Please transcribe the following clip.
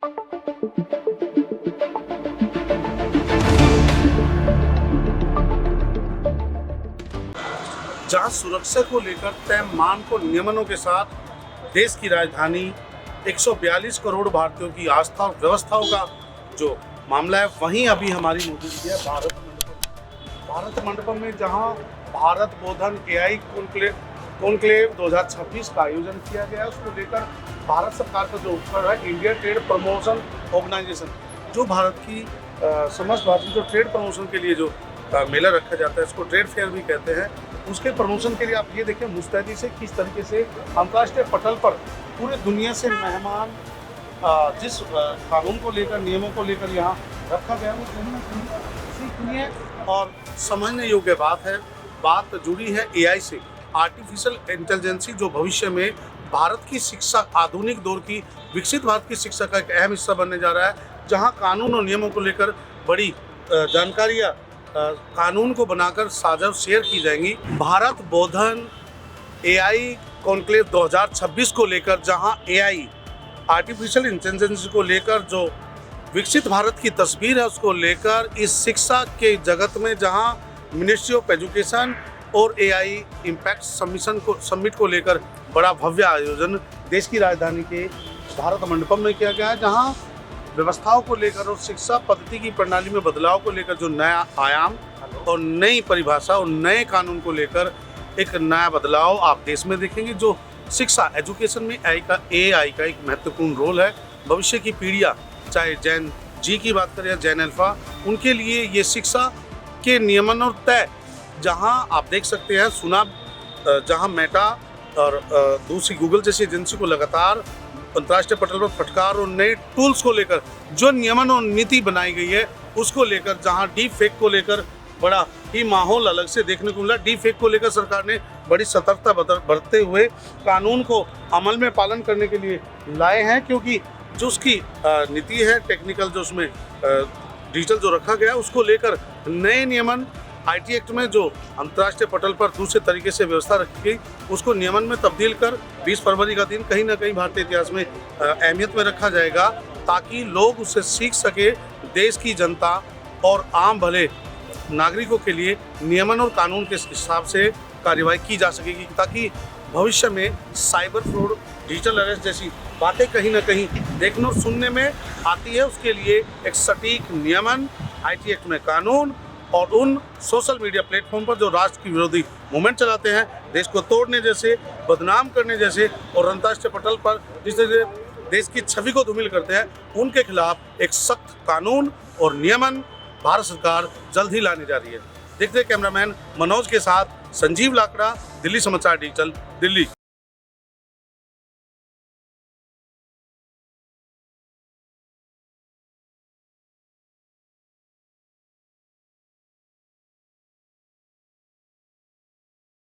जहां सुरक्षा को लेकर तय मानकों नियमनों के साथ देश की राजधानी 142 करोड़ भारतीयों की आस्था और व्यवस्थाओं का जो मामला है, वहीं अभी हमारी मौजूदगी है भारत मंडपम में, जहां भारत बोधन एआई कॉन्क्लेव 2026 का आयोजन किया गया है। उसको लेकर भारत सरकार का जो उपकर है इंडिया ट्रेड प्रमोशन ऑर्गेनाइजेशन, जो भारत की समस्त भारतीय जो ट्रेड प्रमोशन के लिए जो मेला रखा जाता है, इसको ट्रेड फेयर भी कहते हैं, उसके प्रमोशन के लिए आप ये देखें मुस्तैदी से किस तरीके से अंतर्राष्ट्रीय पटल पर पूरे दुनिया से मेहमान जिस कानून को लेकर, नियमों को लेकर यहाँ रखा गया, वो कहीं ना कहीं सीखनीय और समझने योग्य बात है। बात जुड़ी है एआई से, आर्टिफिशियल इंटेलिजेंसी, जो भविष्य में भारत की शिक्षा, आधुनिक दौर की विकसित भारत की शिक्षा का एक अहम हिस्सा बनने जा रहा है, जहाँ कानून और नियमों को लेकर बड़ी जानकारियाँ कानून को बनाकर साझा शेयर की जाएंगी। भारत बोधन एआई कॉन्क्लेव 2026 को लेकर, जहां एआई आर्टिफिशियल इंटेलिजेंस को लेकर जो विकसित भारत की तस्वीर है, उसको लेकर इस शिक्षा के जगत में, जहां मिनिस्ट्री ऑफ एजुकेशन और एआई इम्पैक्ट समिट को लेकर बड़ा भव्य आयोजन देश की राजधानी के भारत मंडपम में किया गया है, जहां व्यवस्थाओं को लेकर और शिक्षा पद्धति की प्रणाली में बदलाव को लेकर जो नया आयाम और नई परिभाषा और नए कानून को लेकर एक नया बदलाव आप देश में देखेंगे। जो शिक्षा एजुकेशन में एआई का एक महत्वपूर्ण रोल है। भविष्य की पीढ़ियाँ, चाहे जैन जी की बात करें या जैन अल्फा, उनके लिए ये शिक्षा के नियमन और तय, जहाँ आप देख सकते हैं जहाँ मेटा और दूसरी गूगल जैसी एजेंसी को लगातार अंतर्राष्ट्रीय पटल पर फटकार और नए टूल्स को लेकर जो नियमन और नीति बनाई गई है, उसको लेकर, जहां डीप फेक को लेकर बड़ा ही माहौल अलग से देखने को मिला। डीप फेक को लेकर सरकार ने बड़ी सतर्कता बरतते हुए कानून को अमल में पालन करने के लिए लाए हैं, क्योंकि जो उसकी नीति है टेक्निकल, जो उसमें डिजिटल जो रखा गया, उसको लेकर नए नियमन आईटी एक्ट में जो अंतर्राष्ट्रीय पटल पर दूसरे तरीके से व्यवस्था रखी गई, उसको नियमन में तब्दील कर 20 फरवरी का दिन कहीं ना कहीं भारतीय इतिहास में अहमियत में रखा जाएगा, ताकि लोग उससे सीख सके। देश की जनता और आम भले नागरिकों के लिए नियमन और कानून के हिसाब से कार्रवाई की जा सकेगी, ताकि भविष्य में साइबर फ्रॉड, डिजिटल अरेस्ट जैसी बातें कहीं ना कहीं देखने और सुनने में आती है, उसके लिए एक सटीक नियमन, आईटी एक्ट में कानून और उन सोशल मीडिया प्लेटफॉर्म पर जो राष्ट्र की विरोधी मूवमेंट चलाते हैं, देश को तोड़ने जैसे, बदनाम करने जैसे और अंतर्राष्ट्रीय पटल पर जिस तरह से देश की छवि को धूमिल करते हैं, उनके खिलाफ एक सख्त कानून और नियमन भारत सरकार जल्द ही लाने जा रही है। देखते हैं कैमरामैन मनोज के साथ संजीव लाकड़ा, दिल्ली समाचार डिजिटल, दिल्ली।